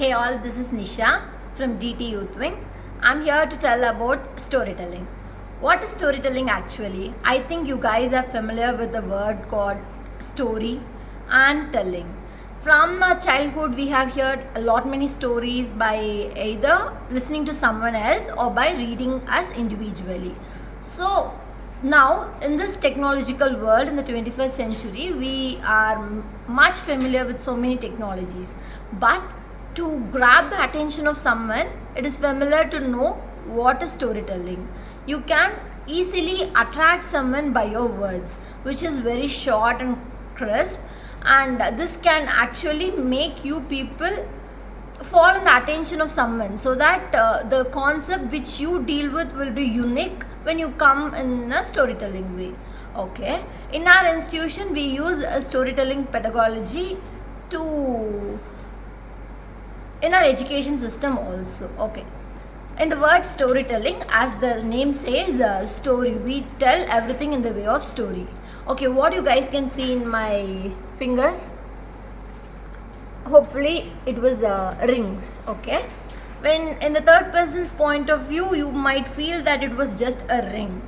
Hey all, this is Nisha from DT Youth Wing. I'm here to tell about storytelling. What is storytelling actually? I think you guys are familiar with the word called story and telling. From our childhood, we have heard a lot many stories by either listening to someone else or by reading us individually. So now in this technological world in the 21st century, we are much familiar with so many technologies, but to grab the attention of someone, it is familiar to know what is storytelling. You can easily attract someone by your words, which is very short and crisp, and this can actually make you people fall in the attention of someone, so that the concept which you deal with will be unique when you come in a storytelling way. Okay, in our institution we use a storytelling pedagogy to in our education system also. Okay, in the word storytelling, as the name says, story, we tell everything in the way of story. Okay, what you guys can see in my fingers, hopefully it was rings. Okay, when in the third person's point of view, you might feel that it was just a ring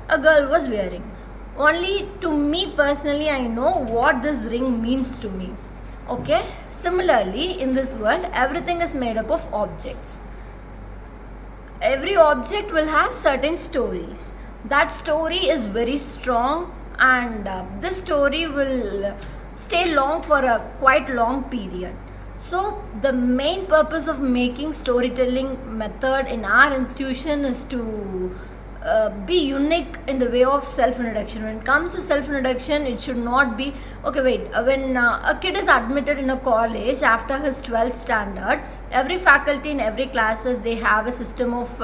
a girl was wearing. Only to me personally, I know what this ring means to me. Okay, similarly in this world everything is made up of objects. Every object will have certain stories. That story is very strong, and this story will stay long for a quite long period. So the main purpose of making storytelling method in our institution is to be unique in the way of self-introduction. When it comes to self-introduction, it should not be okay. When a kid is admitted in a college after his 12th standard, every faculty in every classes they have a system of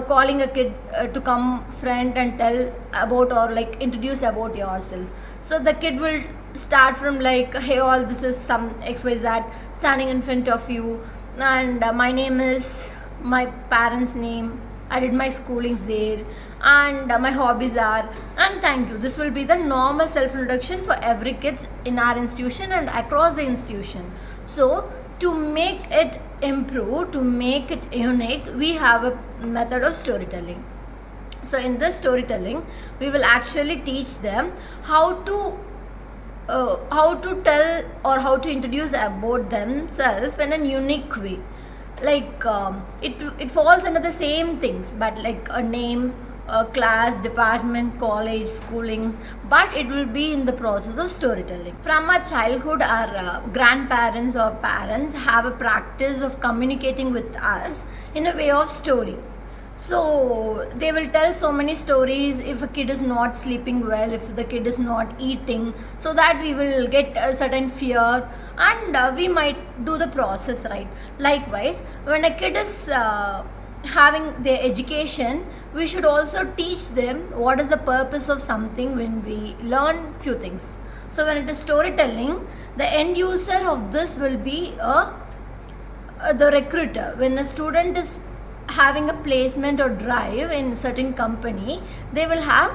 calling a kid to come front and tell about or like introduce about yourself. So the kid will start from like, hey all, this is some XYZ standing in front of you, and my name is my parents' name, I did my schoolings there, and my hobbies are, and thank you. This will be the normal self-introduction for every kids in our institution and across the institution. So to make it improve, to make it unique, we have a method of storytelling. So in this storytelling, we will actually teach them how to tell or how to introduce about themselves in a unique way. Like it falls under the same things, but like a name, a class, department, college, schoolings, but it will be in the process of storytelling. From our childhood, our grandparents or parents have a practice of communicating with us in a way of story. So they will tell so many stories if a kid is not sleeping well, if the kid is not eating, so that we will get a certain fear, and we might do the process right. Likewise, when a kid is having their education, we should also teach them what is the purpose of something when we learn few things. So when it is storytelling, the end user of this will be the recruiter. When a student is having a placement or drive in certain company, they will have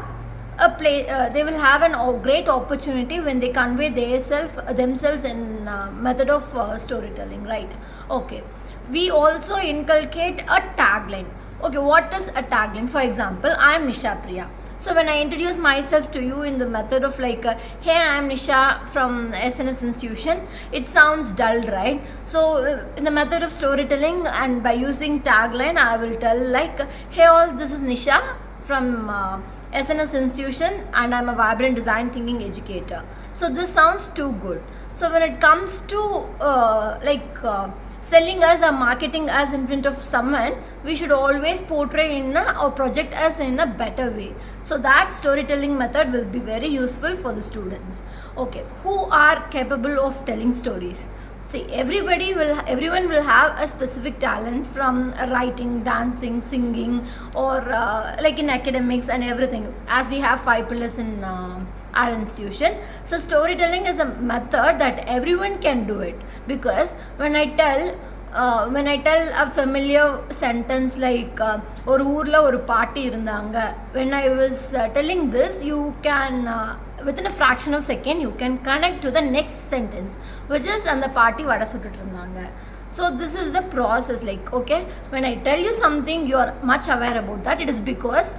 they will have a great opportunity when they convey themselves in method of storytelling, right? Okay, we also inculcate a tagline. Okay, what is a tagline? For example, I am Nisha Priya. So when I introduce myself to you in the method of like, hey, I am Nisha from SNS institution, it sounds dull, right? So in the method of storytelling and by using tagline, I will tell like, hey all, this is Nisha from SNS institution, and I'm a vibrant design thinking educator. So this sounds too good. So when it comes to selling us or marketing us in front of someone, we should always portray or project us in a better way. So that storytelling method will be very useful for the students. Okay, who are capable of telling stories? See, everyone will have a specific talent, from writing, dancing, singing, or like in academics and everything, as we have 5 pillars in our institution. So storytelling is a method that everyone can do it, because when I tell a familiar sentence like ஒரு ஊர்ல ஒரு பாட்டி இருந்தாங்க, when I was telling this, you can within a fraction of a second you can connect to the next sentence, which is and the party vada suttu irundanga. So this is the process. Like, okay, when I tell you something, you are much aware about that. It is because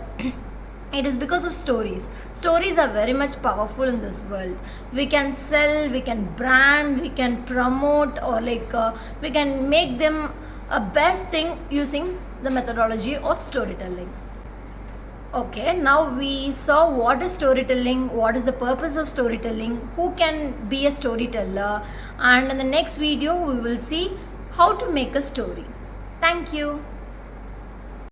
it is because of stories. Stories are very much powerful in this world. We can sell, we can brand, we can promote, or like we can make them a best thing using the methodology of storytelling. Okay, now we saw what is storytelling, what is the purpose of storytelling, who can be a storyteller, and in the next video we will see how to make a story. Thank you.